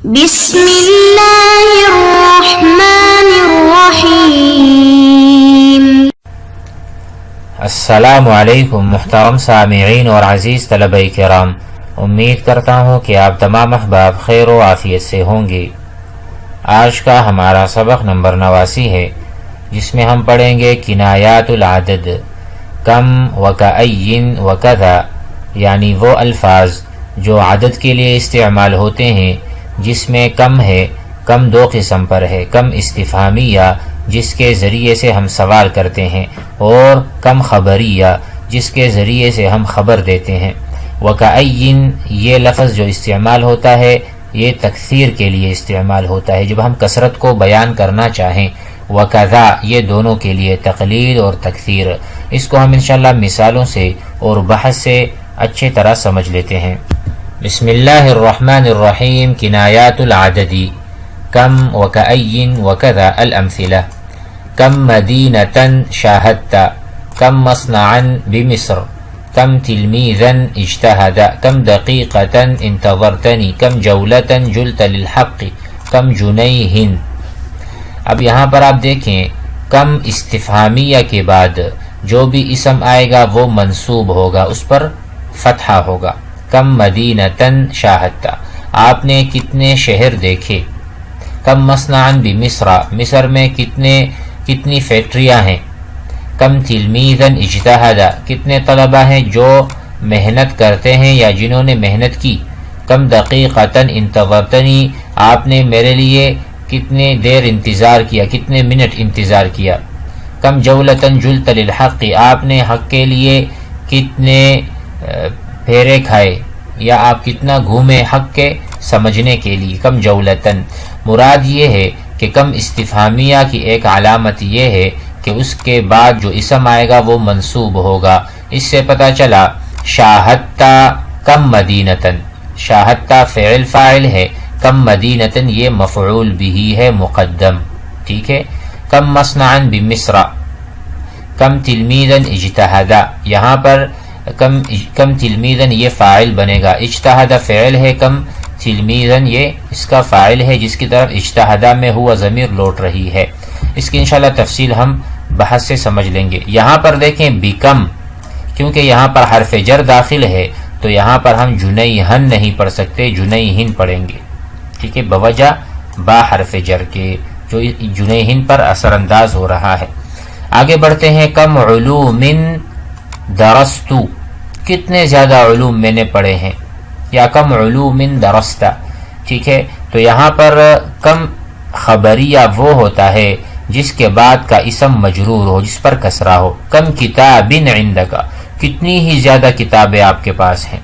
بسم اللہ الرحمن الرحیم۔ السلام علیکم محترم سامعین اور عزیز طلبہ کرام، امید کرتا ہوں کہ آپ تمام احباب خیر و عافیت سے ہوں گے۔ آج کا ہمارا سبق نمبر 89 ہے، جس میں ہم پڑھیں گے کنایات العدد، کم وکأین وکذا، یعنی وہ الفاظ جو عدد کے لیے استعمال ہوتے ہیں جس میں کم ہے۔ کم دو قسم پر ہے، کم استفہامیہ جس کے ذریعے سے ہم سوال کرتے ہیں، اور کم خبریہ جس کے ذریعے سے ہم خبر دیتے ہیں۔ وکأین یہ لفظ جو استعمال ہوتا ہے یہ تکثیر کے لیے استعمال ہوتا ہے، جب ہم کثرت کو بیان کرنا چاہیں۔ وکذا یہ دونوں کے لیے، تقلیل اور تکثیر۔ اس کو ہم انشاءاللہ مثالوں سے اور بحث سے اچھی طرح سمجھ لیتے ہیں۔ بسم اللہ الرحمن الرحیم۔ کنایات العدد، کم وکأین وکذا الامثلہ۔ کم مدینة شاہدت، کم مصنعا بمصر، کم تلمیذا اجتہد، کم دقیقة انتظرتنی، کم جولة جلت للحق، کم جنیہ۔ اب یہاں پر آپ دیکھیں، کم استفہامیہ کے بعد جو بھی اسم آئے گا وہ منصوب ہوگا، اس پر فتحہ ہوگا۔ کم مدینة شاہدت، آپ نے کتنے شہر دیکھے۔ کم مصنعا بمصر، مصر میں کتنی فیکٹریاں ہیں۔ کم تلمیذا اجتہد، کتنے طلبہ ہیں جو محنت کرتے ہیں یا جنہوں نے محنت کی۔ کم دقیقة انتظرتنی، آپ نے میرے لیے کتنے دیر انتظار کیا، کتنے منٹ انتظار کیا۔ کم جولة جلت للحق، آپ نے حق کے لیے کتنے پھیرے کھائے یا آپ کتنا گھومے حق کے سمجھنے کے لیے۔ کم جولتن، مراد یہ ہے کہ کم استفہامیہ کی ایک علامت یہ ہے کہ اس کے بعد جو اسم آئے گا وہ منصوب ہوگا۔ اس سے پتہ چلا شاہدتا کم مدینتن، شاہدتا فعل فاعل ہے، کم مدینتن یہ مفعول بھی ہے مقدم، ٹھیک ہے۔ کم مصنعا بمصر، کم تلمیذا اجتہد، یہاں پر کم تلمیذا یہ فاعل بنے گا، اجتہد فعل ہے، کم تلمیذا یہ اس کا فاعل ہے جس کی طرف اجتہدہ میں ہوا ضمیر لوٹ رہی ہے۔ اس کی انشاءاللہ تفصیل ہم بحث سے سمجھ لیں گے۔ یہاں پر دیکھیں بکم، کیونکہ یہاں پر حرف جر داخل ہے تو یہاں پر ہم جنیہن نہیں پڑھ سکتے، جنیہن پڑھیں گے، ٹھیک ہے، بوجہ با حرف جر کے جو جنیہن پر اثر انداز ہو رہا ہے۔ آگے بڑھتے ہیں۔ کم علوم درستو، کتنے زیادہ علوم میں نے پڑھے ہیں، یا کم علوم درست، ٹھیک ہے۔ تو یہاں پر کم خبریہ وہ ہوتا ہے جس کے بعد کا اسم مجرور ہو، جس پر کسرہ ہو۔ کم کتاب عندک، کتنی ہی زیادہ کتابیں آپ کے پاس ہیں۔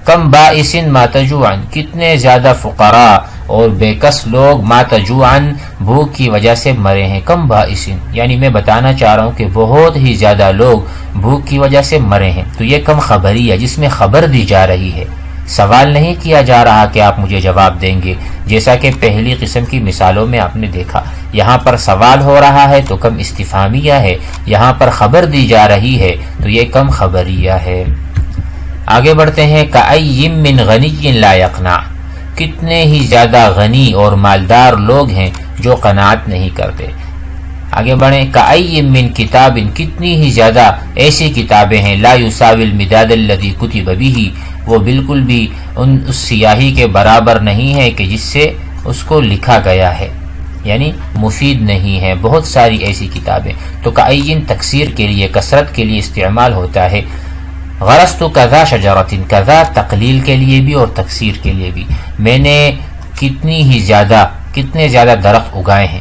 کم بائس مات جوعا، کتنے زیادہ فقراء اور بے کس لوگ مات جوعا بھوک کی وجہ سے مرے ہیں۔ کم بائس، یعنی میں بتانا چاہ رہا ہوں کہ بہت ہی زیادہ لوگ بھوک کی وجہ سے مرے ہیں۔ تو یہ کم خبریہ جس میں خبر دی جا رہی ہے، سوال نہیں کیا جا رہا کہ آپ مجھے جواب دیں گے، جیسا کہ پہلی قسم کی مثالوں میں آپ نے دیکھا۔ یہاں پر سوال ہو رہا ہے تو کم استفہامیہ ہے، یہاں پر خبر دی جا رہی ہے تو یہ کم خبریہ ہے۔ آگے بڑھتے ہیں۔ کأیم من غنی لا یقنع، کتنے ہی زیادہ غنی اور مالدار لوگ ہیں جو قناعت نہیں کرتے۔ آگے بڑھیں۔ کأیم من کتاب، کتنی ہی زیادہ ایسی کتابیں ہیں لا یساوی المداد الذی کتب بہ، وہ بالکل بھی اس سیاہی کے برابر نہیں ہے کہ جس سے اس کو لکھا گیا ہے، یعنی مفید نہیں ہے، بہت ساری ایسی کتابیں۔ تو کأین تکثیر کے لیے، کثرت کے لیے استعمال ہوتا ہے۔ غرست کذا شجرۃ، کذا تقلیل کے لیے بھی اور تکثیر کے لیے بھی، میں نے کتنے زیادہ درخت اگائے ہیں،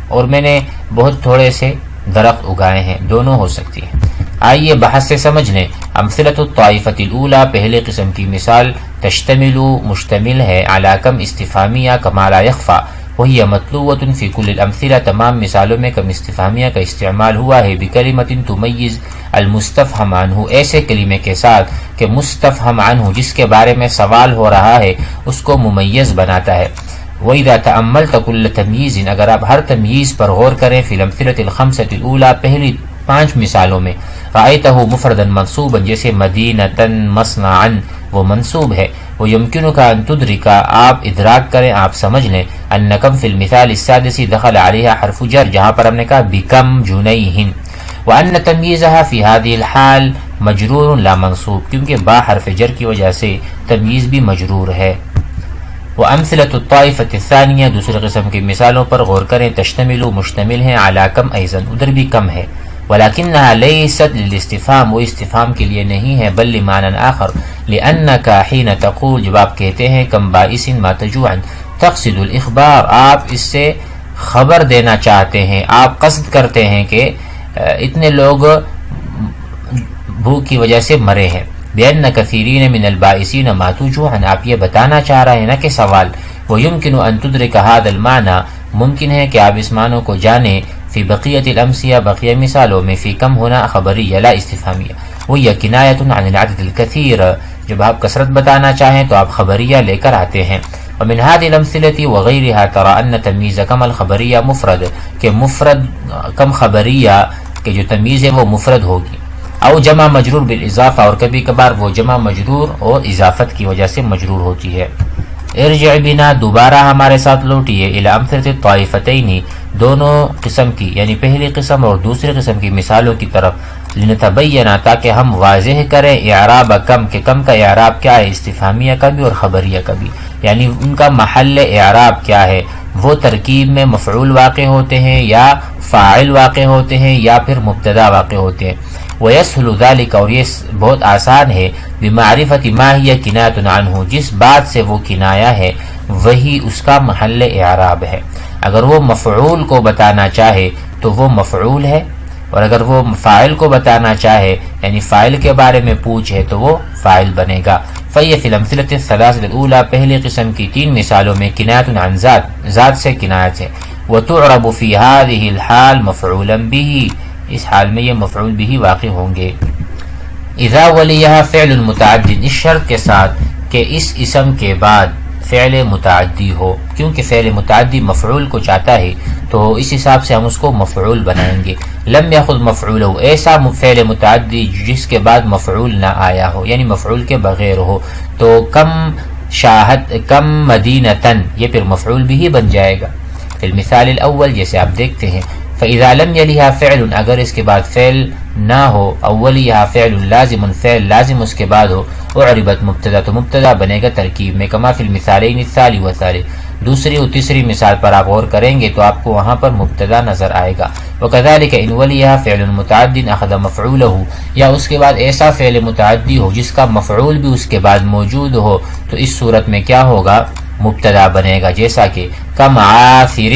اور میں نے بہت تھوڑے سے درخت اگائے ہیں، دونوں ہو سکتی ہیں۔ آئیے بحث سے سمجھ لیں۔ امثلۃ الطائفۃ الاولی، پہلے قسم کی مثال، تشتمل مشتمل ہے، علی کم استفہامیہ کما لا یخفی، وہی مطلوبۃ فی کل الامثلہ، تمام مثالوں میں کم استفہامیہ کا استعمال ہوا ہے، بکلمۃ تمیز المستفہم عنہ، ایسے کلمے کے ساتھ کہ مستفہم عنہ جس کے بارے میں سوال ہو رہا ہے اس کو ممیز بناتا ہے۔ وَإِذَا تَأَمَّلْتَ كُلَّ تَمْيِيزٍ، اگر آپ ہر تمییز پر غور کریں، فی الامثلۃ الخمسۃ الاولی، پہلی 5 مثالوں میں، رأیتہ مفردا منصوبا، جیسے مدینۃ مصنعا وہ منصوب ہے، وَيُمْكِنُكَ أَن تُدْرِكَ آپ ادراک کریں، آپ سمجھ لیں، أَنَّكَمْ فِي الْمِثَالِ السَّادِسِ دخل علیہا حرف جر، جہاں پر ہم نے کہا بِكَمْ جُنَيْهٍ، وَأَنَّ تَمْيِيزَهَا فِي هذه الْحَالِ مجرور لا منصوب، کیونکہ با حرف جر کی وجہ سے تمییز بھی مجرور ہے۔ وَأَمْثِلَةُ الطَّائِفَةِ الثَّانِيَةِ دوسرے قسم کی مثالوں پر غور کریں، تشتمل مشتمل ہیں علی کم ایضاً، ادھر بھی کم ہے، وَلَكِنَّهَا لَيْسَتْ لِلْاِسْتِفْهَامِ، وہ استفہام کے لیے نہیں ہے، بل لِمَعنًى آخر، لِأَنَّكَ حِينَ تَقُول، جب آپ کہتے ہیں کم بائس ما تجوعا، تقصد الإخبار، آپ اس سے خبر دینا چاہتے ہیں، آپ قصد کرتے ہیں کہ اتنے لوگ بھوک کی وجہ سے مرے ہیں، بِأَنَّ كَثِيرِينَ مِنَ الْبَائِسِينَ مَاتُوا جُوعًا، آپ یہ بتانا چاہ رہے ہیں نا کہ سوال، وَيُمْكِنُ أَن تُدْرِكَ هَذَا الْمَعْنَى، ممکن ہے کہ آپ اس معنی کو جانیں، فی بقیت الامثلہ، بقیہ مثالوں میں، فی کم ہونا خبریہ لا استفہامیہ، وہی کنایۃ عن العدد الکثیر، جب آپ کثرت بتانا چاہیں تو آپ خبریہ لے کر آتے ہیں۔ ومن هذه الامثلة وغيرها ترى ان تمییز کم الخبریہ مفرد، کہ مفرد کم خبریہ کہ جو تمییز ہے وہ مفرد ہوگی، او جمع مجرور بالاضافہ، اور کبھی کبھار وہ جمع مجرور اور اضافت کی وجہ سے مجرور ہوتی ہے۔ ارجع بنا، دوبارہ ہمارے ساتھ لوٹیے، الی امثلۃ الطائفتین، دونوں قسم کی یعنی پہلی قسم اور دوسری قسم کی مثالوں کی طرف، لنتبینا، تاکہ ہم واضح کریں اعراب کم، کہ کم کا اعراب کیا ہے، استفہامیہ کا بھی اور خبریہ کا بھی، یعنی ان کا محل اعراب کیا ہے، وہ ترکیب میں مفعول واقع ہوتے ہیں یا فاعل واقع ہوتے ہیں یا پھر مبتدا واقع ہوتے ہیں۔ وَيَسْهُلُ ذَلِكَ، اور یہ بہت آسان ہے، بِمَعْرِفَةِ مَا هِيَ كِنَایَةٌ عَنْهُ، جس بات سے وہ کنایا ہے وہی اس کا محل اعراب ہے۔ اگر وہ مفعول کو بتانا چاہے تو وہ مفعول ہے، اور اگر وہ فاعل کو بتانا چاہے یعنی فاعل کے بارے میں پوچھے تو وہ فاعل بنے گا۔ فَيَ فِي الْأَمْثِلَةِ الثَّلَاثَةِ الْأُولَى، پہلی قسم کی تین مثالوں میں کنایۃ عن ذات، ذات سے کنایت ہے، وَتُعْرَبُ فِي هَذِهِ الْحَالِ مَفْعُولًا بِهِ، اس حال میں یہ مفعول بھی واقع ہوں گے۔ اذا ولیہ فعل متعدد، اس شرط کے ساتھ کہ اس اسم کے بعد فعل متعدی ہو، کیونکہ فعل متعدی مفعول کو چاہتا ہے تو اس حساب سے ہم اس کو مفعول بنائیں گے۔ لم یاخذ مفعولہ، ایسا فعل متعدی جس کے بعد مفعول نہ آیا ہو یعنی مفعول کے بغیر ہو، تو کم شاہد، کم مدینتن، یہ پھر مفعول بھی بن جائے گا۔ فی المثال الاول، جیسے آپ دیکھتے ہیں، فَإِذَا لَمْ يَلِهَا فِعْلٌ، اگر اس کے بعد فعل نہ ہو، اولیہا فعل لازم، فعل لازم اس کے بعد ہو، اعربت مبتدا، تو مبتدا بنے گا ترکیب میں، کما فی المثالین الثانی والثالث، دوسری اور تیسری مثال پر آپ غور کریں گے تو آپ کو وہاں پر مبتدا نظر آئے گا۔ وَكَذَلِكَ إِنْ وَلِيَهَا فِعْلٌ مُتَعَدٍ أَخَذَ مَفْعُولَهُ، یا اس کے بعد ایسا فعل متعدی ہو جس کا مفعول بھی اس کے بعد موجود ہو، تو اس صورت میں کیا ہوگا، مبتدا بنے گا، جیسا کہ کم عاثر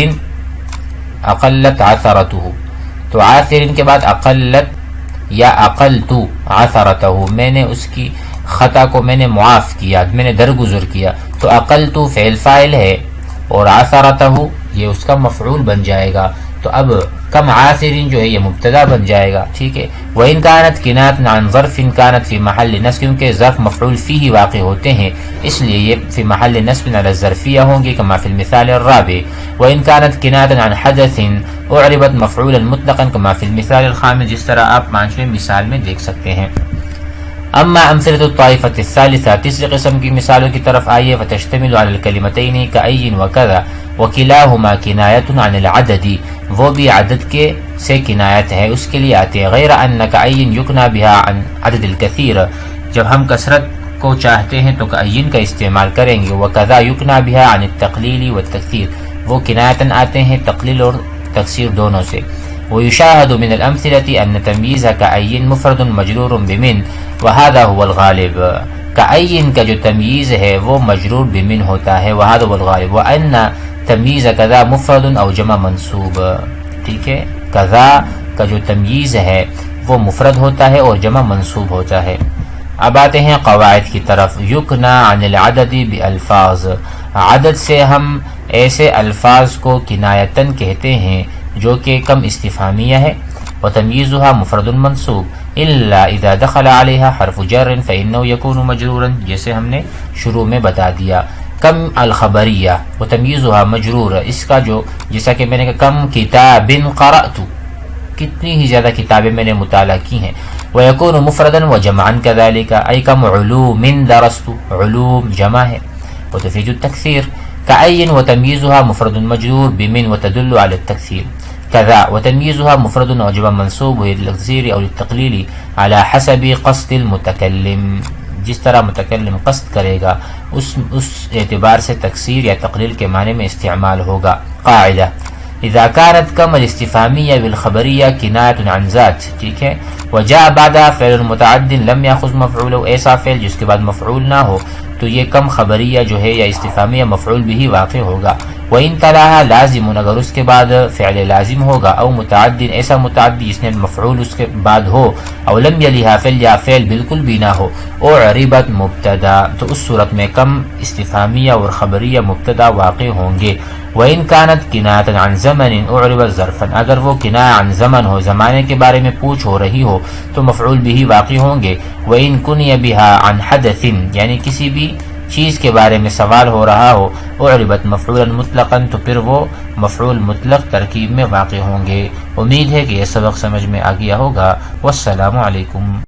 اقلت عثرتہ، تو عاثر کے بعد اقلت یا اقلت عثرتہ، میں نے اس کی خطا کو میں نے معاف کیا، میں نے درگزر کیا، تو اقلت فعل فاعل ہے اور عثرتہ یہ اس کا مفعول بن جائے گا، تو اب کم عاثرین جو ہے یہ مبتدا بن جائے گا، ٹھیک ہے۔ وَإِنْ كَانَتْ كِنَایَةٌ عَنْ ظَرْفٍ كَانَتْ فِي مَحَلِّ نَصْبٍ، کیونکہ ظرف مفعول فیہ واقع ہوتے ہیں اس لیے یہ فی محل نصب علی الظرفیہ ہوں گے، کما فی المثال الرابع۔ وَإِنْ كَانَتْ كِنَایَةٌ عَنْ حَدَثٍ اُعْرِبَتْ مفعولا مطلقا، کما فی المثال الخامس، جس طرح آپ پانچویں مثال میں دیکھ سکتے ہیں۔ اما امثلۃ الطائفۃ الثالثہ، تیسری قسم کی مثالوں کی طرف آئیے، فتشتمل علی الکلمتین کأی وکذا وکلاہما کنایۃ عن العدد، وہ بھی عدد کے سے کنایت ہے، اس کے لیے آتے ہیں، غیر ان کأی یکنا بها عن عدد الکثیر، جب ہم کثرت کو چاہتے ہیں تو کأین کا استعمال کریں گے، وکذا یکنا بها عن التقلیل والتکثیر، وہ کنایتاً آتے ہیں تقلیل اور تکثیر دونوں سے۔ ويشاهد من الأمثلة أن تمييز كأي مفرد مجرور بمن، وهذا هو الغالب، كأي کا جو تمییز ہے وہ مجرور بمن ہوتا ہے، وهذا هو الغالب، وأن تمييز كذا مفرد أو جمع منصوب، ٹھیک ہے، كذا کا جو تمییز ہے وہ مفرد ہوتا ہے اور جمع منصوب ہوتا ہے۔ اب آتے ہیں قواعد کی طرف۔ یکنا عن العدد بالفاظ، عدد سے ہم ایسے الفاظ کو کنایتاً کہتے ہیں جو کہ کم استفہامیہ ہے، وتمییزها مفرد منصوب الا اذا دخل علیہا حرف جر فانه يكون مجرورا، جیسے ہم نے شروع میں بتا دیا۔ کم الخبریہ وتمییزها مجرور، اس کا جو جیسا کہ میں نے کہا کم کتاب قرأت، کتنی ہی زیادہ کتابیں میں نے مطالعہ کی ہیں، ويكون مفردا وجمعا كذلك أي كم علوم درست، علوم جمع ہے وتفيد التكثير. كأي وتمييزها مفرد مجرور بمن وتدل على التكثير. كذا وتمييزها مفرد وجب منصوب وهي للتكثير أو للتقليل على حسب قصد المتكلم، جس طرح متکلم قصد کرے گا اس اعتبار سے تکثیر یا تقلیل کے معنی میں استعمال ہوگا. قاعدہ اذا كانت کم الاستفهامية بالخبرية كناية عن ذات، ٹھیک ہے، وجاء بعدها فعل متعد لم يأخذ مفعوله، ایسا فعل جس کے بعد مفعول نہ ہو تو یہ کم خبریہ جو ہے یا استفہامیہ مفعول بھی واقع ہوگا. وَإِن تَلَاهَا لازم، اگر اس کے بعد فعل لازم ہوگا، او متعد، ایسا متعدی جس نے مفعول اس کے بعد ہو، او لم یلیہا فعل، یا فعل بالکل بھی نہ ہو، اعربت مبتدا، تو اس صورت میں کم استفہامیہ اور خبریہ مبتدا واقع ہوں گے. وَإِن كَانَتْ كِنَايَةً عَنْ زَمَنٍ اعربت ظرفا، اگر وہ کنایہ عن زمن ہو، زمانے کے بارے میں پوچھ ہو رہی ہو تو مفعول بھی واقع ہوں گے. وَإِن كُنِيَ بِهَا عَنْ حَدَثٍ، یعنی کسی بھی چیز کے بارے میں سوال ہو رہا ہو، اعربت مفعولا مطلقا، تو پھر وہ مفعول مطلق ترکیب میں واقع ہوں گے. امید ہے کہ یہ سبق سمجھ میں آ گیا ہوگا. والسلام علیکم.